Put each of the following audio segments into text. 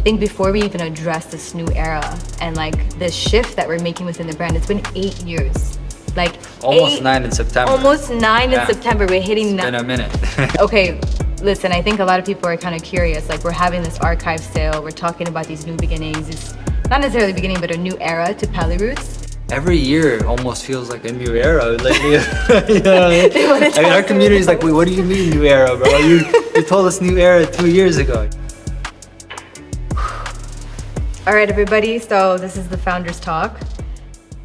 think before we even address this new era and like this shift that we're making within the brand, it's been 8 years. Like almost 9 in September. Almost 9 in September. We're hitting. It's been a minute. Okay, listen. I think a lot of people are kind of curious. Like we're having this archive sale. We're talking about these new beginnings. It's not necessarily beginning, but a new era to PaliRoots. Every year almost feels like a new era lately. You know, I mean, our community is like, wait, what do you mean new era, bro? You told us new era 2 years ago. All right, everybody. So this is the Founders Talk,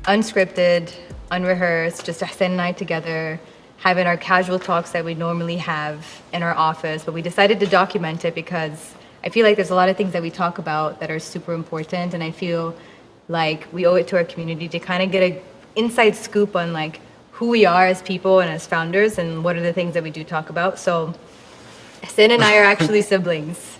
unscripted, unrehearsed, just Hussein and I together, having our casual talks that we normally have in our office, but we decided to document it because I feel like there's a lot of things that we talk about that are super important, and I feel like we owe it to our community to kind of get an inside scoop on like who we are as people and as founders and what are the things that we do talk about. So Hussein and I are actually siblings.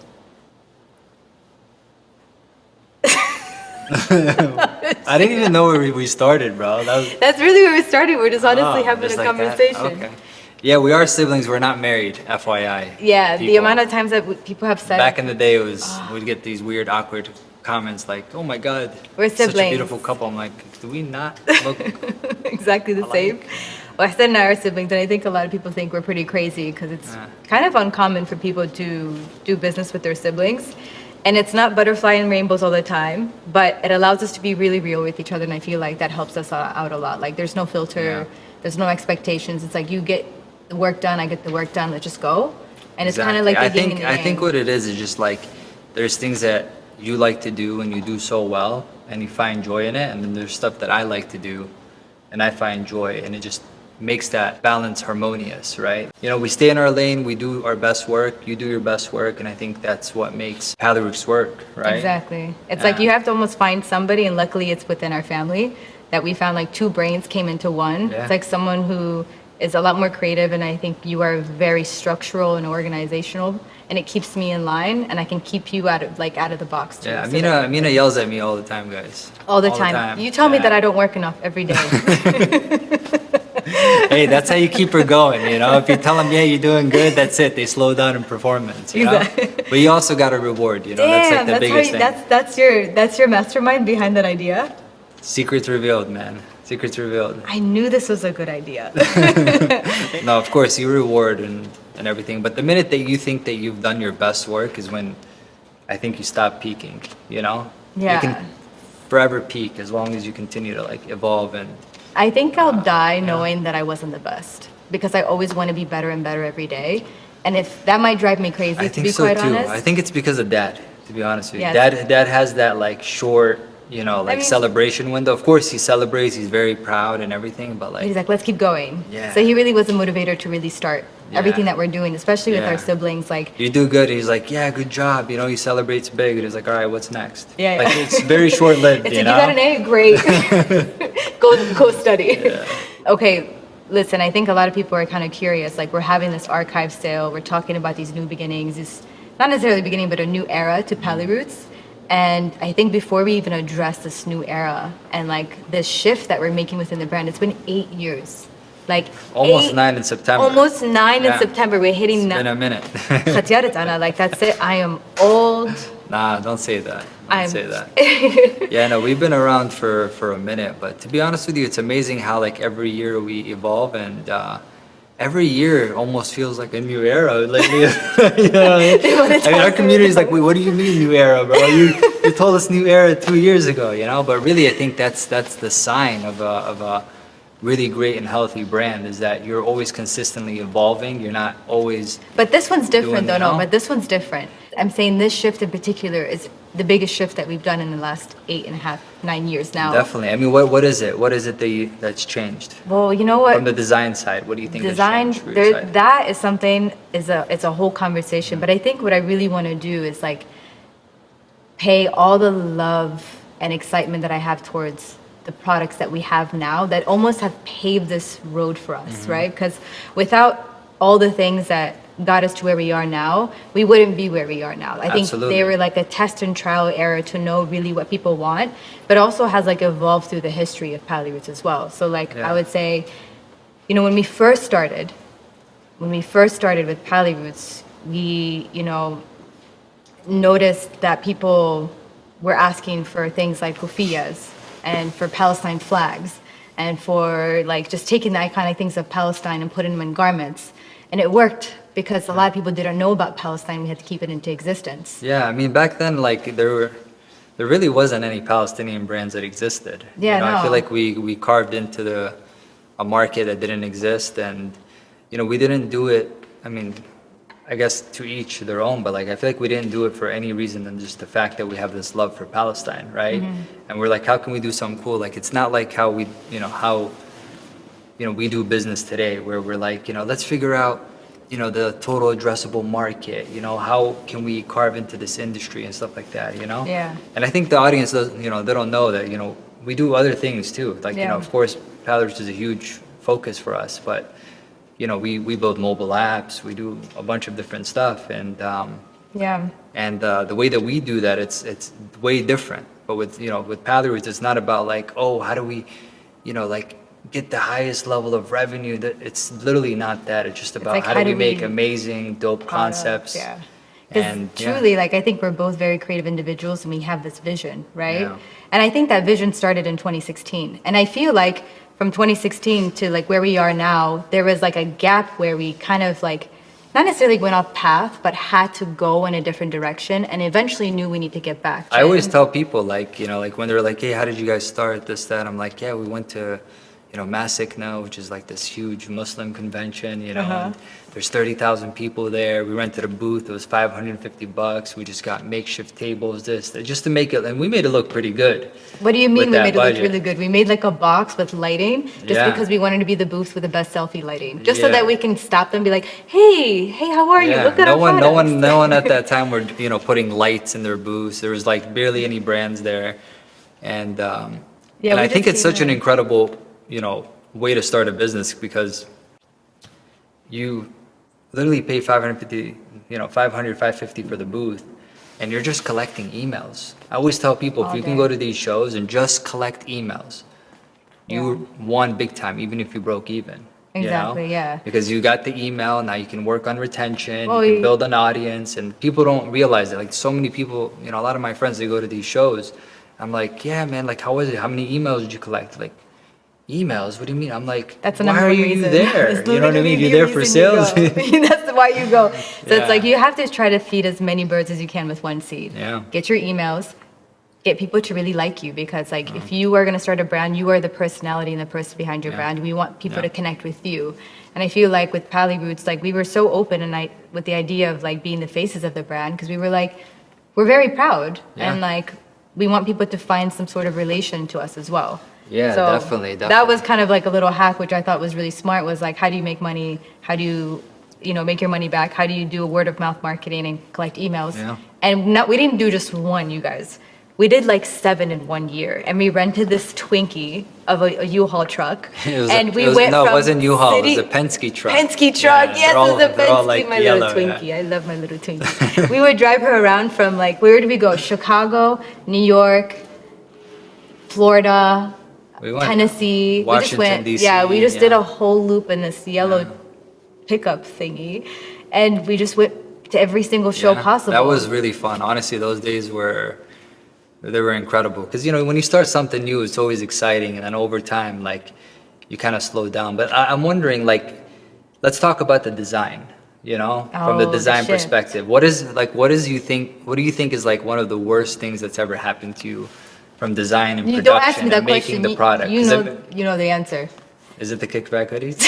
I didn't even know where we started, bro. That's really where we started. We're just honestly having a conversation. Okay. Yeah, we are siblings. We're not married, FYI. Yeah, people. The amount of times that people have said. Back in the day, it was we'd get these weird, awkward comments like, "Oh my God, we're siblings. Such a beautiful couple." I'm like, do we not look exactly the same? Well, Hussein and I are siblings, and I think a lot of people think we're pretty crazy because it's kind of uncommon for people to do business with their siblings. And it's not butterfly and rainbows all the time, but it allows us to be really real with each other, and I feel like that helps us out a lot. Like there's no filter, there's no expectations. It's like you get the work done, I get the work done, let's just go. And it's kind of like I think what it is just like there's things that you like to do and you do so well and you find joy in it, and then there's stuff that I like to do and I find joy, and it just makes that balance harmonious, right? You know, we stay in our lane, we do our best work, you do your best work, and I think that's what makes PaliRoots work, right? Exactly. It's like you have to almost find somebody, and luckily it's within our family that we found like two brains came into one. It's like someone who is a lot more creative, and I think you are very structural and organizational, and it keeps me in line, and I can keep you out of the box too. Yeah, Aminah yells at me all the time, guys. All the time. You tell me that I don't work enough every day. Hey, that's how you keep her going, you know? If you tell them, yeah, you're doing good, that's it. They slow down in performance, you know? Exactly. But you also got a reward, you know? Damn, that's like the biggest thing. That's your mastermind behind that idea? Secrets revealed, man. Secrets revealed. I knew this was a good idea. No, of course, you reward and everything. But the minute that you think that you've done your best work is when I think you stop peaking, you know? Yeah. You can forever peak as long as you continue to like evolve. And I think I'll die knowing that I wasn't the best, because I always want to be better and better every day. And if that might drive me crazy, to be quite honest. I think it's because of Dad, to be honest with you. Yes. Dad has that like short, you know, like celebration window. Of course he celebrates, he's very proud and everything, but like he's like, let's keep going. Yeah. So he really was a motivator to really start everything that we're doing, especially with our siblings. Like, you do good, he's like, yeah, good job, you know, he celebrates big, and he's like, all right, what's next? Yeah, like it's very short-lived. It's you like, know? you got an A, great. go study. Okay, listen, I think a lot of people are kind of curious. Like we're having this archive sale, we're talking about these new beginnings. It's not necessarily beginning, but a new era to PaliRoots. And I think before we even address this new era and like this shift that we're making within the brand, it's been 8 years. Like almost 9 in September. Almost 9 in September. We're hitting. It's been a minute. Like that's it. I am old. Nah, don't say that. Don't say that. Yeah, no, we've been around for a minute, but to be honest with you, it's amazing how like every year we evolve, and every year almost feels like a new era lately. You know, I mean, our community is like, wait, what do you mean new era, bro? You told us new era 2 years ago, you know? But really, I think that's the sign of a really great and healthy brand, is that you're always consistently evolving. You're not always. But this one's different, though. No, but this one's different. I'm saying this shift in particular is the biggest shift that we've done in the last 8.5, 9 years now. Definitely. I mean, what is it? What is it that's changed? Well, you know what? From the design side, what do you think? Design, that is something. It's a whole conversation. But I think what I really want to do is like pay all the love and excitement that I have towards the products that we have now that almost have paved this road for us, right? Because without all the things that got us to where we are now, we wouldn't be where we are now. I think they were like a test and trial era to know really what people want, but also has like evolved through the history of PaliRoots as well. So like I would say, you know, when we first started with PaliRoots, we, you know, noticed that people were asking for things like kufiyas and for Palestine flags and for like just taking the iconic things of Palestine and putting them in garments. And it worked because a lot of people didn't know about Palestine. We had to keep it into existence. Yeah, I mean, back then, like, there really wasn't any Palestinian brands that existed. Yeah, you know, no. I feel like we carved into a market that didn't exist, and, you know, we didn't do it, I mean, I guess to each their own, but like, I feel like we didn't do it for any reason than just the fact that we have this love for Palestine, right? And we're like, how can we do something cool? Like, it's not like how we do business today, where we're like, you know, let's figure out, you know, the total addressable market, you know, how can we carve into this industry and stuff like that, you know? Yeah. And I think the audience does, you know, they don't know that, you know, we do other things too. Like, you know, of course, PaliRoots is a huge focus for us, but, you know, we build mobile apps, we do a bunch of different stuff, and the way that we do that, it's way different. But with PaliRoots, it's not about like, oh, how do we, you know, like, get the highest level of revenue. That it's literally not that. It's just about like, how do we make amazing, dope concepts. Yeah. Because truly, like, I think we're both very creative individuals and we have this vision, right? Yeah. And I think that vision started in 2016. And I feel like from 2016 to like where we are now, there was like a gap where we kind of like, not necessarily went off path, but had to go in a different direction and eventually knew we need to get back. I always tell people, like, you know, like when they're like, hey, how did you guys start this, that? I'm like, yeah, we went to, you know, Masikna, which is like this huge Muslim convention, you know, and there's 30,000 people there. We rented a booth, it was $550. We just got makeshift tables, just to make it, and we made it look pretty good. What do you mean we made it look really good? We made like a box with lighting, just because we wanted to be the booth with the best selfie lighting, just so that we can stop them and be like, hey, how are you? Look at our products. No one at that time were, you know, putting lights in their booths. There was like barely any brands there. And I think it's such an incredible, you know, way to start a business, because you literally pay $550 for the booth, and you're just collecting emails. I always tell people, if you can go to these shows and just collect emails, you won big time, even if you broke even. Exactly, you know? Because you got the email, now you can work on retention, you can build an audience, and people don't realize it. Like, so many people, you know, a lot of my friends, they go to these shows. I'm like, yeah, man, like, how was it? How many emails did you collect? Like, emails? What do you mean? I'm like, that's why are you there? You know what I mean? You're there for sales. That's why you go. So it's like you have to try to feed as many birds as you can with one seed. Yeah. Get your emails. Get people to really like you, because like if you are going to start a brand, you are the personality and the person behind your brand. We want people to connect with you. And I feel like with PaliRoots, like we were so open and with the idea of like being the faces of the brand, because we were like, we're very proud and like we want people to find some sort of relation to us as well. Yeah, so definitely. That was kind of like a little hack, which I thought was really smart, was like, how do you make money? How do you know, make your money back? How do you do a word of mouth marketing and collect emails? Yeah. And we didn't do just one, you guys. We did like 7 in 1 year, and we rented this Twinkie of a U-Haul truck. It wasn't U-Haul, it was a Penske truck. Penske truck, yes, it was a Penske, like my yellow, little Twinkie. I love my little Twinkie. We would drive her around from like, where did we go? Chicago, New York, Florida, Tennessee, Washington, D.C. we just did a whole loop in this yellow pickup thingy, and we just went to every single show possible. That was really fun. Honestly, those days were incredible, because, you know, when you start something new, it's always exciting, and then over time, like, you kind of slow down. But I'm wondering, like, let's talk about the design, you know, from the design perspective. What do you think is like one of the worst things that's ever happened to you from design and production, don't ask me that and making question. the product? You know the answer. Is it the kickback hoodies?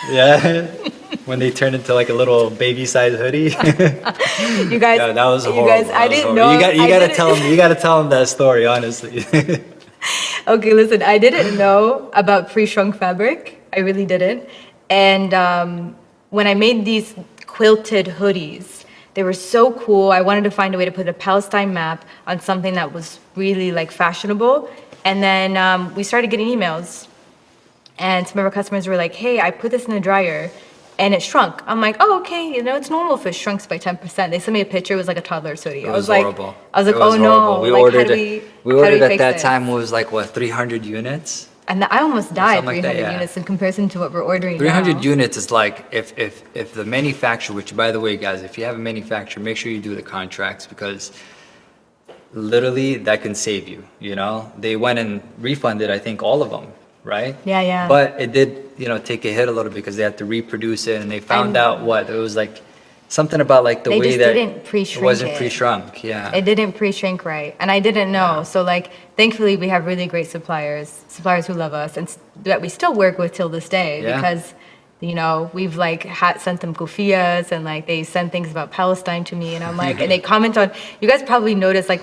Yeah, when they turn into like a little baby-sized hoodie. You guys, that was horrible. You guys, I didn't know. You gotta tell them that story, honestly. Okay, listen, I didn't know about pre-shrunk fabric. I really didn't. And when I made these quilted hoodies, they were so cool. I wanted to find a way to put a Palestine map on something that was really like fashionable. And then we started getting emails. And some of our customers were like, hey, I put this in the dryer and it shrunk. I'm like, oh, okay, you know, it's normal if it shrinks by 10%. They sent me a picture, it was like a toddler's hoodie. It was horrible. Oh no. We ordered at that time, it was like, what, 300 units? And I almost died something like 300 that, yeah. units in comparison to what we're ordering 300 now. units is like if the manufacturer, which by the way, guys, if you have a manufacturer, make sure you do the contracts because literally that can save you, you know? They went and refunded, I think, all of them, right? Yeah, yeah. But it did, you know, take a hit a little bit because they had to reproduce it and they found out what? It was like something about like the They way just that didn't pre-shrink it wasn't it. pre-shrunk, yeah. It didn't pre-shrink right, and I didn't know. Yeah. So like, thankfully, we have really great suppliers who love us, and that we still work with till this day Yeah. because, you know, we've like sent them kufiyas and like they send things about Palestine to me, and I'm like, and they comment on. You guys probably noticed like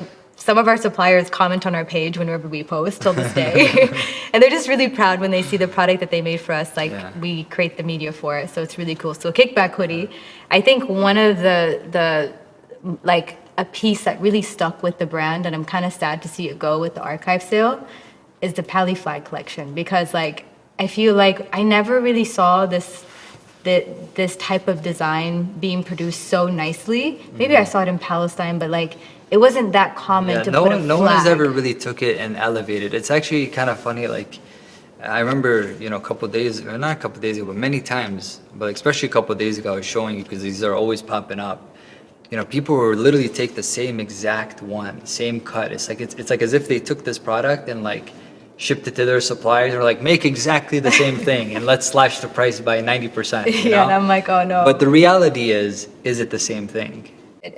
some of our suppliers comment on our page whenever we post till this day, and they're just really proud when they see the product that they made for us. Like Yeah. we create the media for it, so it's really cool. So kickback hoodie, I think one of the like a piece that really stuck with the brand, and I'm kind of sad to see it go with the archive sale, is the Pali flag collection, because like I feel like I never really saw this type of design being produced so nicely. Maybe I saw it in Palestine, but like it wasn't that common Yeah, to no put one, a no flag. one has ever really took it and elevated. It's actually kind of funny. Like, I remember, you know, a couple of days, or not a couple of days ago, but many times, but especially a couple of days ago, I was showing you because these are always popping up. You know, people will literally take the same exact one, same cut. It's like as if they took this product and like shipped it to their suppliers or like make exactly the same thing and let's slash the price by 90%. You Yeah, know? and I'm like, oh no. But the reality is it the same thing?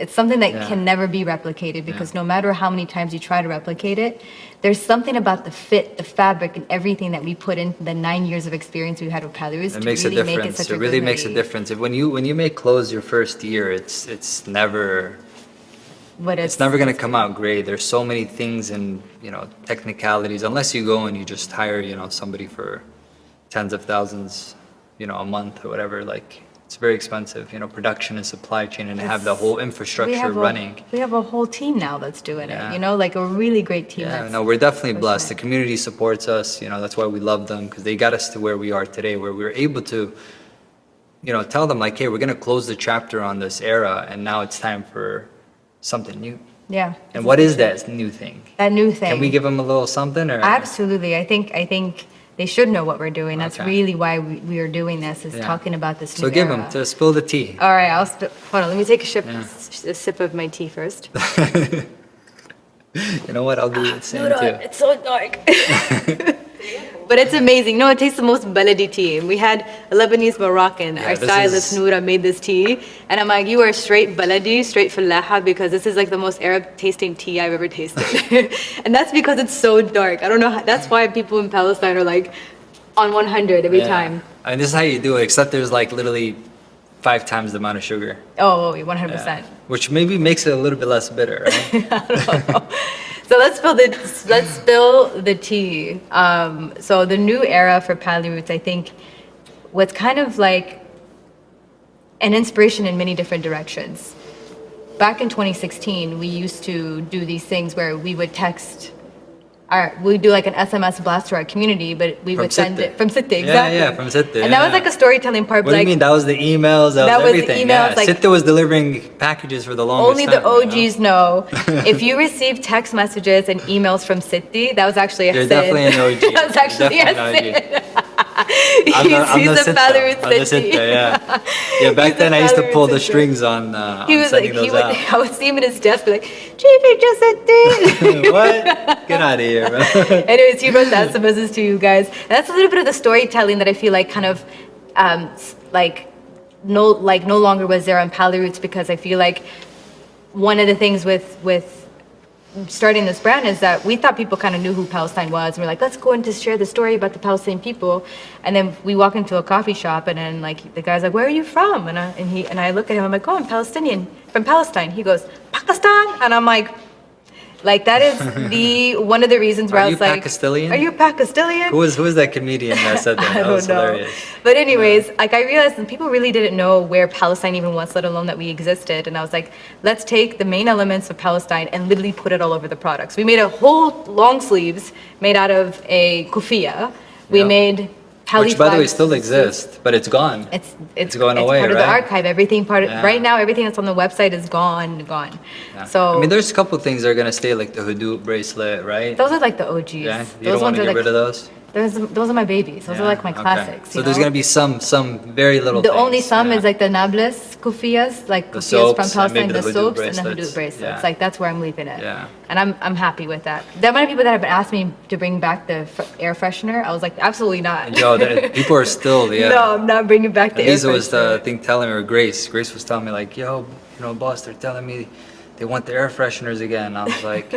It's something that Yeah. can never be replicated because no matter how many times you try to replicate it, there's something about the fit, the fabric, and everything that we put in the 9 years of experience we had with PaliRoots It to makes a really make it difference. such It a really good makes a hoodie. difference. If when you make clothes your first year, it's never But it's never gonna come out great. There's so many things and you know technicalities. Unless you go and you just hire you know somebody for tens of thousands, you know a month or whatever. Like it's very expensive. You know production and supply chain and have the whole infrastructure running. We have a whole team now that's doing Yeah. it. You know, like a really great team. Yeah, that's no, we're definitely pushing blessed. it. The community supports us. You know that's why we love them because they got us to where we are today, where we're able to, you know, tell them like, hey, we're gonna close the chapter on this era, and now it's time for something new. Yeah. And what is that new thing? That new thing. Can we give them a little something or? Absolutely. I think they should know what we're doing. That's Okay. really why we are doing this, is Yeah. talking about this new So give era. them to spill the tea. All right, hold on. Let me take Yeah. a sip of my tea first. You know what? I'll do the same too. It's so dark. But it's amazing. No, it tastes the most baladi tea. We had a Lebanese Moroccan. Yeah, Our this stylist is- Noura made this tea, and I'm like, you are straight baladi, straight fallaha, because this is like the most Arab tasting tea I've ever tasted. And that's because it's so dark. I don't know. That's why people in Palestine are like on 100 every Yeah. time. I mean, this is how you do it, except there's like literally 5 times the amount of sugar. Oh, 100%. Yeah. Which maybe makes it a little bit less bitter, right? So let's spill the tea. So the new era for PaliRoots, I think, was kind of like an inspiration in many different directions. Back in 2016, we used to do these things where we would text. We'd do like an SMS blast to our community, but we From would send Sitte. it from Sitte, Yeah, exactly. yeah, from Sitte, And that was yeah. like a storytelling part. What do you mean? That was the emails, that That was was the everything. emails, Yeah, like- Sitte was delivering packages for the longest Only time. the OGs know. If you receive text messages and emails from Sitte, that was actually a You're Sid. definitely an OG. That was actually a Definitely an Sid. I'm He's the a PaliRoots I'm the Sitte. Sitte, yeah. Yeah, back He's then a I used to pull the PaliRoots Sitte. strings on, He was like, sending those out. I would see him at his desk, be like, Chief, it just Sitte. What? Get out of here, bro. Anyways, he wrote the SMSs to you guys. And that's a little bit of the storytelling that I feel like kind of no longer was there on PaliRoots, because I feel like one of the things with starting this brand is that we thought people kind of knew who Palestine was, and we're like, let's go in to share the story about the Palestinian people. And then we walk into a coffee shop, and then like the guy's like, where are you from? And I look at him, I'm like, oh, I'm Palestinian, from Palestine. He goes, Pakistan? And I'm like that is one of the reasons where Are I you was like, Pakistilian? are you Pakistilian? Who was that comedian that said that? I That was don't know. hilarious. But anyways, like I realized that people really didn't know where Palestine even was, let alone that we existed. And I was like, let's take the main elements of Palestine and literally put it all over the products. We made a whole long sleeves made out of a kufiya. We Yep. made Which, by the way, flags. still exists, but it's gone. It's going it's away, part of right? the archive. Everything Yeah. right now, everything that's on the website is gone. Yeah. So I mean, there's a couple things that are gonna stay, like the Hadoop bracelet, right? those are like the OGs. Yeah, you those don't want to are get like, rid of those. Those are my babies. Those are like my okay. classics. So there's gonna be some very little. The things. only some is like the nablus kufiyas, like The kufiyas soaps, from and Palestine, maybe the the hoodoo soaps and the bracelets. hoodoo bracelets. Yeah. Like that's where I'm leaving it. Yeah. And I'm happy with that. The amount of people that have been asking me to bring back the air freshener, I was like, absolutely not. Yo, people are still No, I'm not bringing back the air Lisa freshener. was I think telling me, or Grace was telling me like, yo, boss, they're telling me they want the air fresheners again. I was like,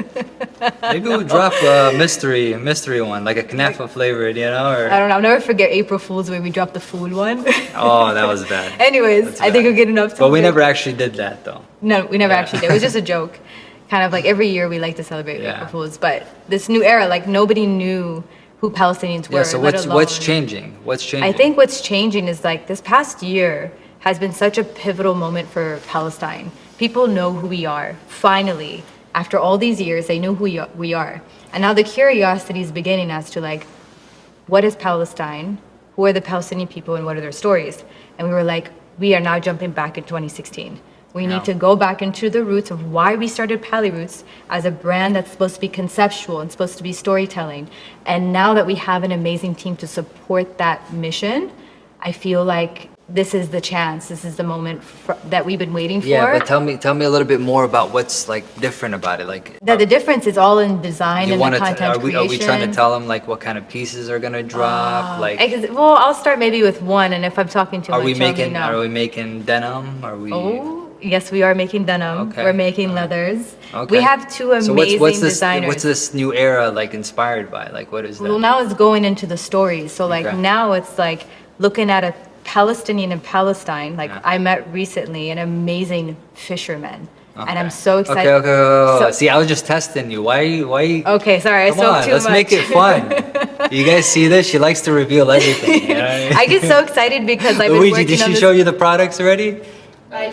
maybe we'll drop a mystery one, like a knafa flavored, Or I don't know. I'll never forget April Fool's when we dropped the food one. oh, that was bad. Anyways, That's I think bad. we're getting up to But we it. never actually did that though. No, we never actually did. It was just a joke. Kind of like every year we like to celebrate Yeah. April Fools. But this new era, like nobody knew who Palestinians were. Yeah. So let what's alone- changing? What's changing? I think what's changing is like this past year has been such a pivotal moment for Palestine. People know who we are. Finally, after all these years, they know who we are. And now the curiosity is beginning as to like, what is Palestine? Who are the Palestinian people and what are their stories? And we were like, we are now jumping back in 2016. We need to go back into the roots of why we started PaliRoots as a brand that's supposed to be conceptual and supposed to be storytelling. And now that we have an amazing team to support that mission, I feel like this is the chance. This is the moment that we've been waiting for. Yeah, but tell me a little bit more about what's like different about it. Like That the difference is all in design you and want the to content creation. are we trying to tell them like what kind of pieces are gonna drop? Well, I'll start maybe with one, and if I'm talking too much, are we let me know. are we making denim? Are we? Oh, yes, we are making denim. Okay. We're making leathers. Okay. We have two amazing what's this, designers. What's this new era like inspired by? Like what is that? Well, now it's going into the stories. So like Okay. now it's like looking at a Palestinian in Palestine. Like Yeah. I met recently an amazing fisherman, and Okay. I'm so excited. Okay. So- See, I was just testing you. Why? Okay, sorry, I Come spoke on, too let's much. make it fun. You guys see this? She likes to reveal everything. You know what I mean? I get so excited because I've been Luigi, working did on she this. show you the products already?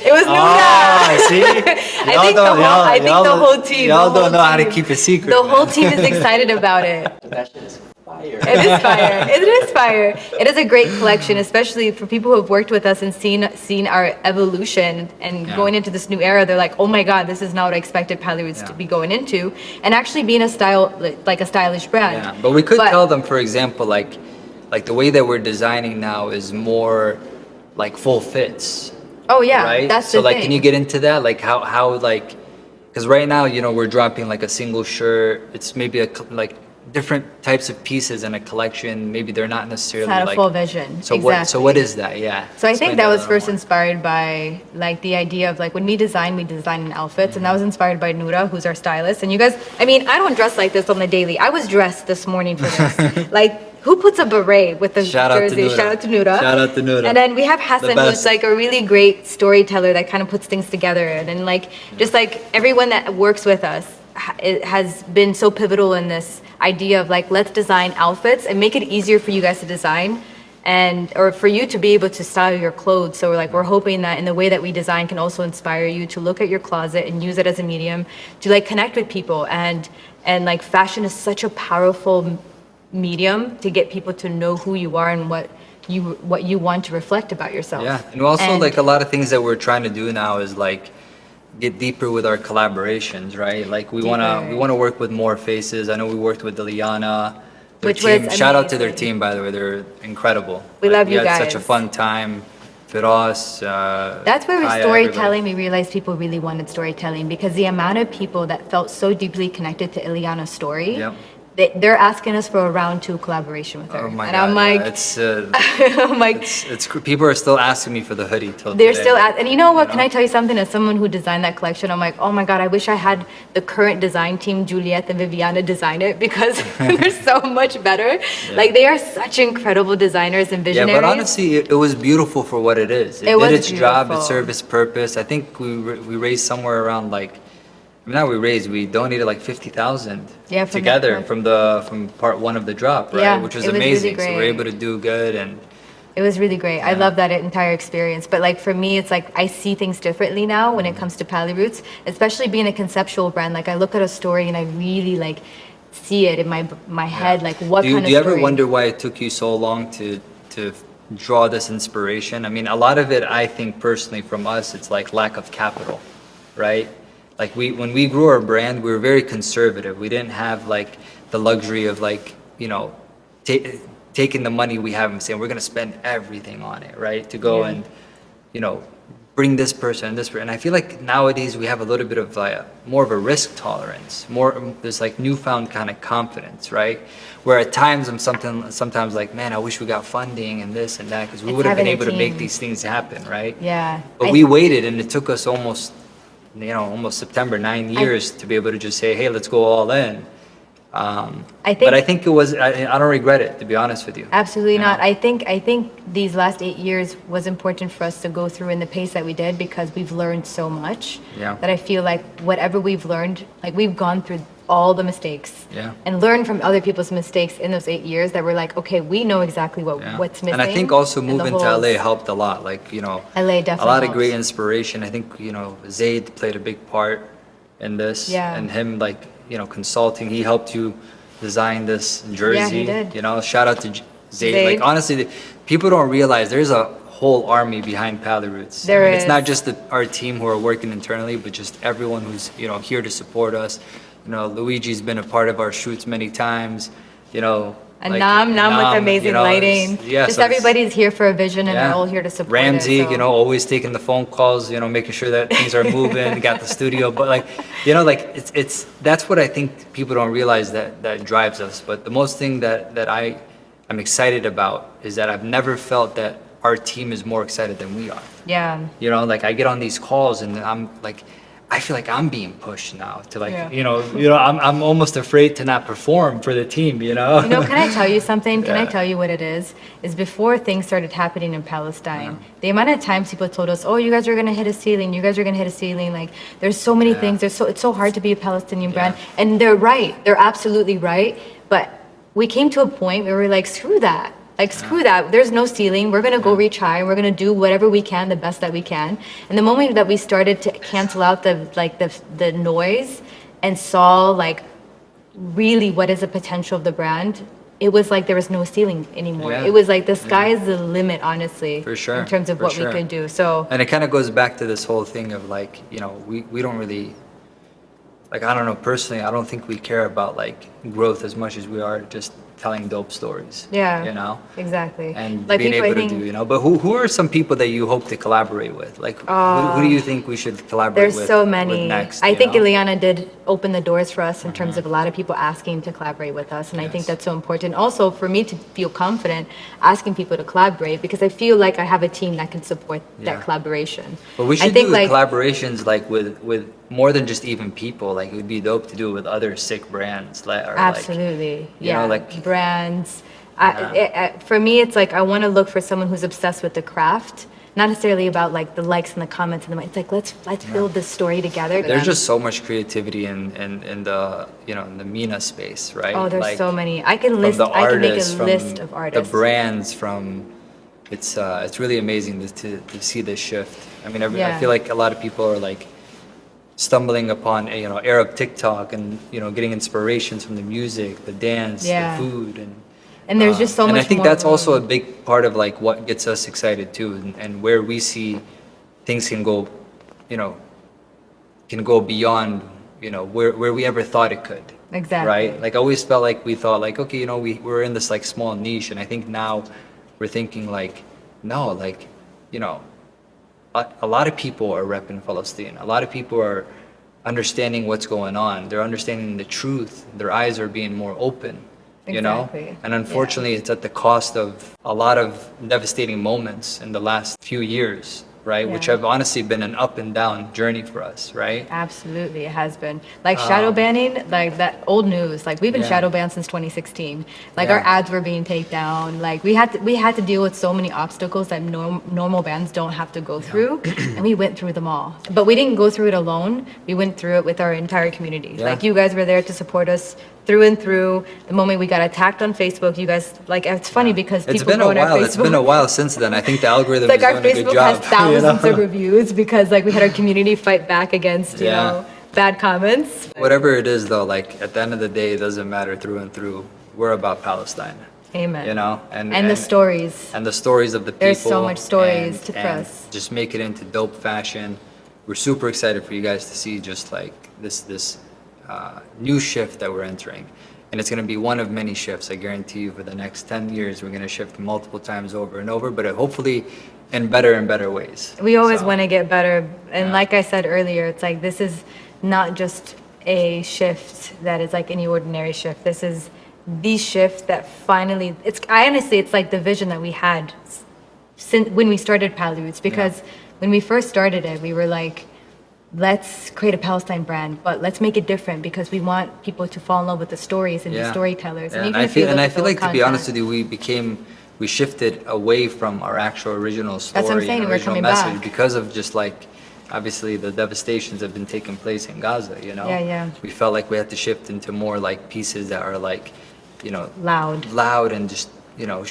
It was Nuna. Ah, see? I think the whole team. Y'all the whole don't know how to team- keep a secret. The whole man. team is excited about it. That shit is fire. It is fire. It is fire. It is a great collection, especially for people who have worked with us and seen our evolution and Yeah. going into this new era. They're like, oh my God, this is not what I expected PaliRoots to Yeah. be going into, and actually being a stylish brand. Yeah, but we could tell them, for example, like the way that we're designing now is more like full fits. Oh yeah, Right? that's so the like thing. can you get into that? Like how like because right now, we're dropping like a single shirt. It's maybe like different types of pieces in a collection. Maybe they're not necessarily It's not a like full vision. So exactly. what is that? Yeah. So I Explain think that a was little first more. inspired by like the idea of like when we design in outfits, and that was inspired by Noura, who's our stylist. And you guys, I mean, I don't dress like this on the daily. I was dressed this morning for this. Like, who puts a beret with the Shout out to jersey? Noura. Shout out to Noura. Shout out to Noura. And then we have Hassan, The who's best. like a really great storyteller that kind of puts things together. And like, just like everyone that works with us it has been so pivotal in this idea of like, let's design outfits and make it easier for you guys to design or for you to be able to style your clothes. So we're hoping that in the way that we design can also inspire you to look at your closet and use it as a medium to like connect with people. And like fashion is such a powerful medium to get people to know who you are and what you want to reflect about yourself. Yeah, and also like a lot of things that we're trying to do now is like get deeper with our collaborations, right? Like we want to work with more faces. I know we worked with Liliana. Which team, was shout out to their amazing. team, by the way. They're incredible. We love you We had such a guys. fun time. Firas. That's where with Kaya, storytelling, we realized people really wanted storytelling because the amount of people that felt so deeply connected to Ileana's story, Yep. they're asking us for a round 2 collaboration with her. Oh my and God. I'm like, yeah, I'm like, it's people are still asking me for the hoodie till they're today. still at, and you know what? You Can know? I tell you something? As someone who designed that collection, I'm like, oh my God, I wish I had the current design team, Juliette and Viviana, design it because they're so much better. Like they are such incredible designers and Yeah, visionaries. but honestly, it was beautiful for what it is. It It did was its job, it beautiful. served its purpose. I think we raised somewhere around like, we donated like 50,000 Yeah, from together that from part 1 of the drop, right? Yeah, Which was it was really amazing. So we're great. able to do good and It was really great. I Yeah. love that entire experience. But like for me, it's like I see things differently now when it comes to PaliRoots, especially being a conceptual brand. Like I look at a story and I really like see it in my head. Like what kind of do you ever story. wonder why it took you so long to draw this inspiration? I mean, a lot of it, I think personally from us, it's like lack of capital, right? Like when we grew our brand, we were very conservative. We didn't have like the luxury of like, taking the money we have and saying we're going to spend everything on it, right? To go and, you know, bring this person and this person. And I feel like nowadays we have a little bit of more of a risk tolerance, there's like newfound kind of confidence, right? Where at times I'm sometimes like, man, I wish we got funding and this and that, because we would have been able to make these things happen, right? Yeah. But we waited, and it took us almost September, 9 years to be able to just say, hey, let's go all in. But I think it was, I don't regret it, to be honest with you. Absolutely not. I think these last 8 years was important for us to go through in the pace that we did, because we've learned so much that I feel like whatever we've learned, like we've gone through all the mistakes and learned from other people's mistakes in those 8 years, that we're like, okay, we know exactly what's missing. And I think also moving to LA helped a lot. Like, you know, LA definitely a lot of helps. great inspiration. I think, you know, Zaid played a big part in this, and him, like, you know, consulting. He helped you design this jersey. Yeah, he did. You know, shout out to Zaid. Like, honestly, people don't realize there's a whole army behind PaliRoots. There is. It's not just our team who are working internally, but just everyone who's, you know, here to support us. You know, Luigi's been a part of our shoots many times. You know, and Nam with amazing, you know, lighting. Just so everybody's here for a vision, and they're all here to support Ramsey, it, so. You know, always taking the phone calls, you know, making sure that things are moving, got the studio. But like, you know, like it's that's what I think people don't realize that drives us. But the most thing that I'm excited about is that I've never felt that our team is more excited than we are. Yeah. You know, like I get on these calls and I'm like, I feel like I'm being pushed now to like, you know, I'm almost afraid to not perform for the team, you know? You know, can I tell you something? Can I tell you what it is? Is before things started happening in Palestine, the amount of times people told us, oh, you guys are going to hit a ceiling. You guys are going to hit a ceiling. Like, there's so many things. It's so hard to be a Palestinian brand. And they're right. They're absolutely right. But we came to a point where we're like, screw that. Like, screw that. There's no ceiling. We're going to go reach high, and we're going to do whatever we can, the best that we can. And the moment that we started to cancel out the noise and saw like really what is the potential of the brand, it was like there was no ceiling anymore. It was like the sky is the limit, honestly. For sure. In terms of what we could do. So. And it kind of goes back to this whole thing of like, you know, we don't really, like, I don't know, personally, I don't think we care about like growth as much as we are just telling dope stories. Yeah. You know? Exactly. And like being able to do, you know. But who are some people that you hope to collaborate with? Like, who do you think we should collaborate with? There's so many. Next, I think Ileana did open the doors for us in terms of a lot of people asking to collaborate with us. And I think that's so important. Also, for me to feel confident asking people to collaborate, because I feel like I have a team that can support that collaboration. But we should do collaborations like with more than just even people. Like, it would be dope to do it with other sick brands. Absolutely. You know, like brands. For me, it's like I want to look for someone who's obsessed with the craft, not necessarily about like the likes and the comments and it's like let's build this story together. There's just so much creativity in the, you know, in the MENA space, right? Oh, there's like, so many. I can make a list of artists. The brands it's really amazing to see this shift. I mean, I feel like a lot of people are like stumbling upon, you know, Arab TikTok and, you know, getting inspirations from the music, the dance, the food, and there's just so much more. And I think that's also a big part of like what gets us excited too, and where we see things can go, you know, can go beyond, you know, where we ever thought it could. Exactly. Right? Like, I always felt like we thought like, okay, you know, we're in this like small niche, and I think now we're thinking like, no, like, you know, a lot of people are repping Palestine. A lot of people are understanding what's going on. They're understanding the truth. Their eyes are being more open, you know? And unfortunately, it's at the cost of a lot of devastating moments in the last few years, right? Which have honestly been an up and down journey for us, right? Absolutely, it has been. Like shadow banning, like that old news. Like, we've been shadow banned since 2016. Like our ads were being taken down. Like we had to deal with so many obstacles that normal bands don't have to go through, and we went through them all. But we didn't go through it alone. We went through it with our entire community. Like, you guys were there to support us through and through. The moment we got attacked on Facebook, you guys, like, it's funny because people go on our Facebook. It's been a while since then. I think the algorithm is doing a good job. Like, our Facebook has thousands of reviews because, like, we had our community fight back against, you know, bad comments. Whatever it is, though, like, at the end of the day, it doesn't matter through and through. We're about Palestine. Amen. You know, and the stories. And the stories of the people. There's so much stories to press. Just make it into dope fashion. We're super excited for you guys to see just like this new shift that we're entering. And it's going to be one of many shifts. I guarantee you for the next 10 years, we're going to shift multiple times over and over, but hopefully in better and better ways. We always So, want to get better. And yeah. like I said earlier, it's like this is not just a shift that is like any ordinary shift. This is the shift that finally, it's like the vision that we had since when we started PaliRoots, because when we first started it, we were like, let's create a Palestine brand, but let's make it different because we want people to fall in love with the stories and the storytellers. Yeah. And I feel like, to be honest with you, we shifted away from our actual original story. That's what I'm saying, and we're original coming message back. because of just like, obviously the devastations that have been taking place in Gaza, you know? Yeah. We felt like we had to shift into more like pieces that are like, you know, loud and just, you know,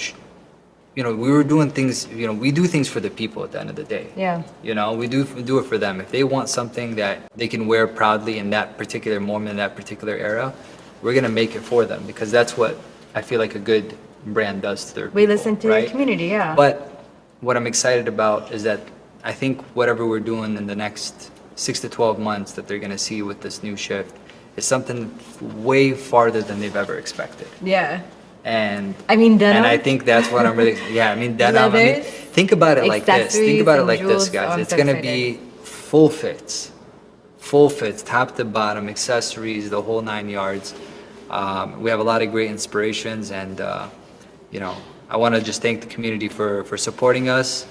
we were doing things, you know, we do things for the people at the end of the day. Yeah. You know, we do it for them. If they want something that they can wear proudly in that particular moment, in that particular era, we're going to make it for them because that's what I feel like a good brand does to their people. We listen to right? the community, yeah. But what I'm excited about is that I think whatever we're doing in the next 6 to 12 months that they're going to see with this new shift is something way farther than they've ever expected. Yeah. And I mean, denim. And I think that's what I'm really, denim. I mean, think about it like this. Think about it like this, guys. It's going to be full fits, top to bottom, accessories, the whole 9 yards. We have a lot of great inspirations, and you know, I want to just thank the community for supporting us,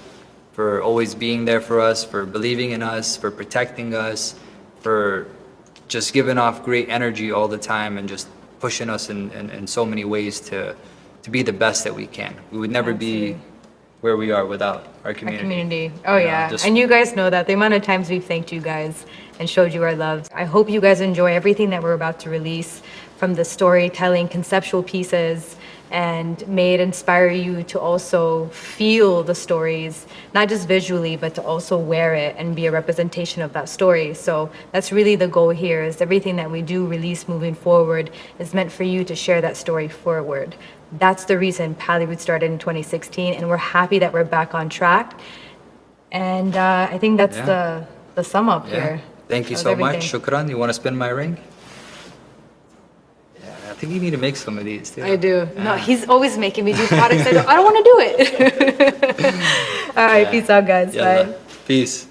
for always being there for us, for believing in us, for protecting us, for just giving off great energy all the time, and just pushing us in so many ways to be the best that we can. We would never be where we are without our community. Oh, yeah. And you guys know that. The amount of times we've thanked you guys and showed you our love. I hope you guys enjoy everything that we're about to release, from the storytelling, conceptual pieces, and may it inspire you to also feel the stories, not just visually, but to also wear it and be a representation of that story. So that's really the goal here, is everything that we do release moving forward is meant for you to share that story forward. That's the reason PaliRoots started in 2016, and we're happy that we're back on track. And I think that's the sum up here. Thank you so much. Shukran. You want to spin my ring? I think you need to make some of these too. I do. Yeah. No, he's always making me do products. I don't want to do it. All right, peace out, guys. Bye. Peace.